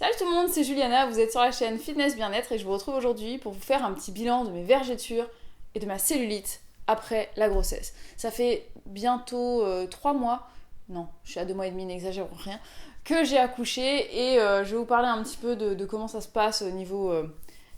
Salut tout le monde, c'est Juliana, vous êtes sur la chaîne Fitness Bien-être et je vous retrouve aujourd'hui pour vous faire un petit bilan de mes vergetures et de ma cellulite après la grossesse. Ça fait bientôt 3 mois, non, je suis à 2 mois et demi, n'exagérons rien, que j'ai accouché et je vais vous parler un petit peu de comment ça se passe au niveau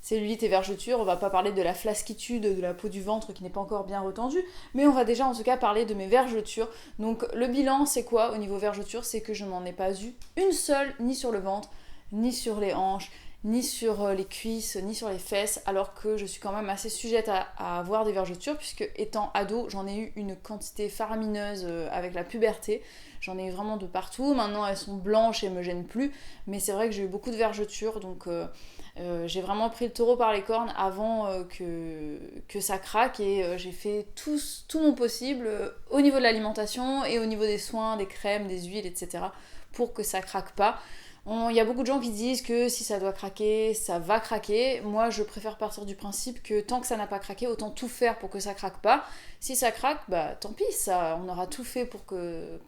cellulite et vergetures. On va pas parler de la flasquitude de la peau du ventre qui n'est pas encore bien retendue, mais on va déjà en tout cas parler de mes vergetures. Donc le bilan c'est quoi au niveau vergetures? C'est que je n'en ai pas eu une seule, ni sur le ventre, ni sur les hanches, ni sur les cuisses, ni sur les fesses, alors que je suis quand même assez sujette à avoir des vergetures, puisque étant ado, j'en ai eu une quantité faramineuse avec la puberté. J'en ai eu vraiment de partout. Maintenant, elles sont blanches et me gênent plus, mais c'est vrai que j'ai eu beaucoup de vergetures, donc j'ai vraiment pris le taureau par les cornes avant que ça craque, et j'ai fait tout mon possible au niveau de l'alimentation et au niveau des soins, des crèmes, des huiles, etc., pour que ça craque pas. Il y a beaucoup de gens qui disent que si ça doit craquer, ça va craquer. Moi, je préfère partir du principe que tant que ça n'a pas craqué, autant tout faire pour que ça craque pas. Si ça craque, bah tant pis, on aura tout fait pour que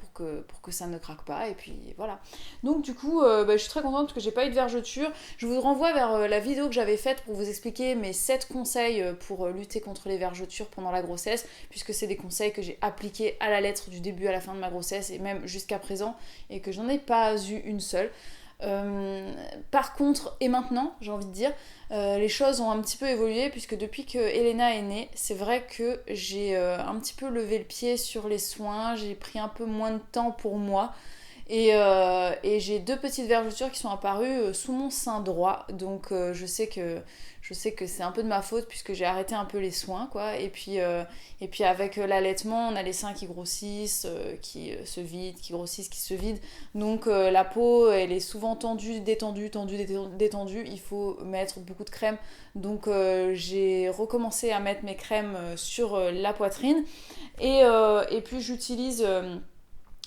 ça ne craque pas. Et puis voilà. Donc du coup, je suis très contente parce que j'ai pas eu de vergeture. Je vous renvoie vers la vidéo que j'avais faite pour vous expliquer mes 7 conseils pour lutter contre les vergetures pendant la grossesse, puisque c'est des conseils que j'ai appliqués à la lettre du début à la fin de ma grossesse et même jusqu'à présent, et que j'en ai pas eu une seule. Par contre, et maintenant, j'ai envie de dire, les choses ont un petit peu évolué, puisque depuis que Elena est née, c'est vrai que j'ai un petit peu levé le pied sur les soins, j'ai pris un peu moins de temps pour moi. Et j'ai 2 petites vergetures qui sont apparues sous mon sein droit, donc je sais que c'est un peu de ma faute puisque j'ai arrêté un peu les soins, quoi. Et puis avec l'allaitement, on a les seins qui grossissent, qui se vident, qui grossissent, qui se vident. Donc la peau, elle est souvent tendue, détendue, tendue, détendue. Il faut mettre beaucoup de crème. Donc j'ai recommencé à mettre mes crèmes sur la poitrine. Et puis j'utilise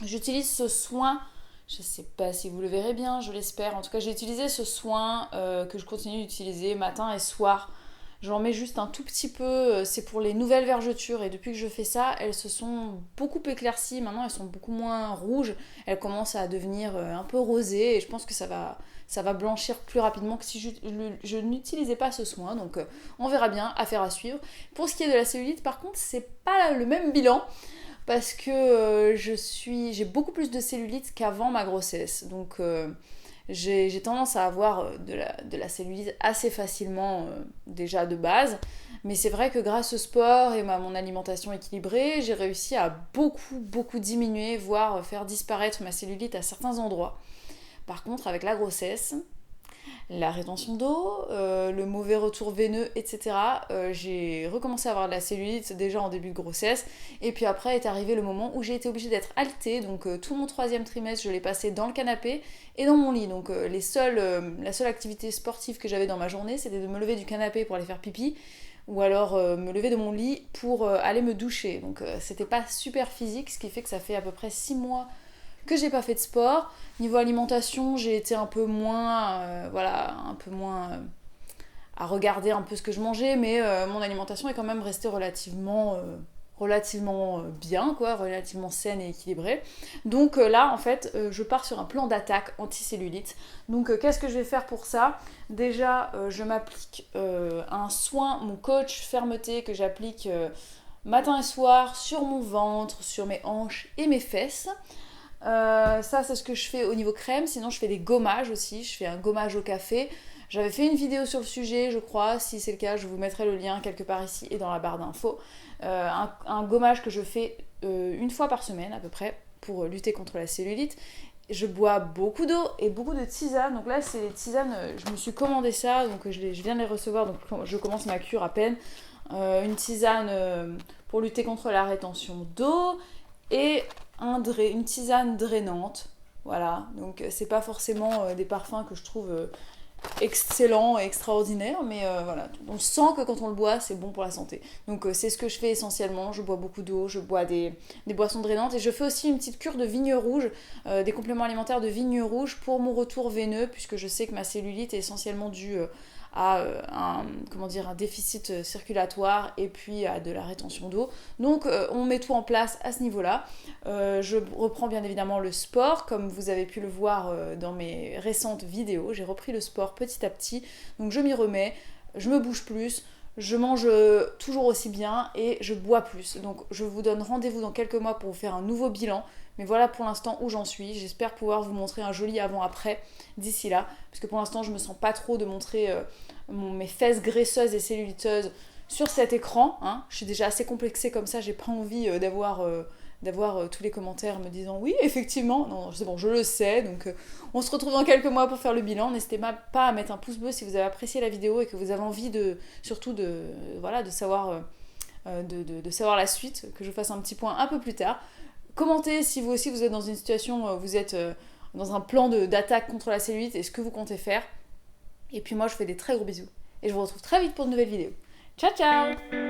ce soin, je sais pas si vous le verrez bien, je l'espère. En tout cas, j'ai utilisé ce soin que je continue d'utiliser matin et soir. J'en mets juste un tout petit peu, c'est pour les nouvelles vergetures, et depuis que je fais ça, elles se sont beaucoup éclaircies. Maintenant, elles sont beaucoup moins rouges. Elles commencent à devenir un peu rosées, et je pense que ça va blanchir plus rapidement que si je n'utilisais pas ce soin. Donc on verra bien, affaire à suivre. Pour ce qui est de la cellulite, par contre, c'est pas le même bilan, parce que j'ai beaucoup plus de cellulite qu'avant ma grossesse. Donc j'ai tendance à avoir de la cellulite assez facilement déjà de base. Mais c'est vrai que grâce au sport et à mon alimentation équilibrée, j'ai réussi à beaucoup diminuer, voire faire disparaître ma cellulite à certains endroits. Par contre, avec la grossesse, la rétention d'eau, le mauvais retour veineux, etc. J'ai recommencé à avoir de la cellulite déjà en début de grossesse, et puis après est arrivé le moment où j'ai été obligée d'être haltée, donc tout mon 3e trimestre je l'ai passé dans le canapé et dans mon lit. Donc la seule activité sportive que j'avais dans ma journée, c'était de me lever du canapé pour aller faire pipi, ou alors me lever de mon lit pour aller me doucher. Donc c'était pas super physique, ce qui fait que ça fait à peu près 6 mois que j'ai pas fait de sport. Niveau alimentation, j'ai été un peu moins, à regarder un peu ce que je mangeais, mais mon alimentation est quand même restée relativement bien, quoi, relativement saine et équilibrée. Donc là, en fait, je pars sur un plan d'attaque anticellulite. Donc qu'est-ce que je vais faire pour ça? Déjà, je m'applique un soin, mon coach fermeté que j'applique matin et soir sur mon ventre, sur mes hanches et mes fesses. Ça, c'est ce que je fais au niveau crème. Sinon, je fais des gommages aussi. Je fais un gommage au café. J'avais fait une vidéo sur le sujet, je crois. Si c'est le cas, je vous mettrai le lien quelque part ici et dans la barre d'infos. Un gommage que je fais une fois par semaine à peu près pour lutter contre la cellulite. Je bois beaucoup d'eau et beaucoup de tisane. Donc là, c'est les tisanes. Je me suis commandé ça, donc je viens de les recevoir. Donc je commence ma cure à peine. Une tisane pour lutter contre la rétention d'eau et une tisane drainante. Voilà, donc c'est pas forcément des parfums que je trouve excellents et extraordinaires, mais voilà, on sent que quand on le boit, c'est bon pour la santé. Donc c'est ce que je fais essentiellement. Je bois beaucoup d'eau, je bois des boissons drainantes, et je fais aussi une petite cure de vigne rouge, des compléments alimentaires de vigne rouge pour mon retour veineux, puisque je sais que ma cellulite est essentiellement due un déficit circulatoire et puis à de la rétention d'eau. Donc on met tout en place à ce niveau-là. Je reprends bien évidemment le sport, comme vous avez pu le voir dans mes récentes vidéos. J'ai repris le sport petit à petit, donc je m'y remets, je me bouge plus, je mange toujours aussi bien et je bois plus. Donc je vous donne rendez-vous dans quelques mois pour vous faire un nouveau bilan. Mais voilà pour l'instant où j'en suis. J'espère pouvoir vous montrer un joli avant-après d'ici là. Parce que pour l'instant, je me sens pas trop de montrer mes fesses graisseuses et celluliteuses sur cet écran. Hein. Je suis déjà assez complexée comme ça. J'ai pas envie d'avoir tous les commentaires me disant oui, effectivement. Non, c'est bon, je le sais. Donc on se retrouve dans quelques mois pour faire le bilan. N'hésitez pas à mettre un pouce bleu si vous avez apprécié la vidéo et que vous avez envie de savoir la suite. Que je fasse un petit point un peu plus tard. Commentez si vous aussi vous êtes dans une situation, vous êtes dans un plan d'attaque contre la cellulite et ce que vous comptez faire. Et puis moi je fais des très gros bisous. Et je vous retrouve très vite pour de nouvelles vidéos. Ciao ciao!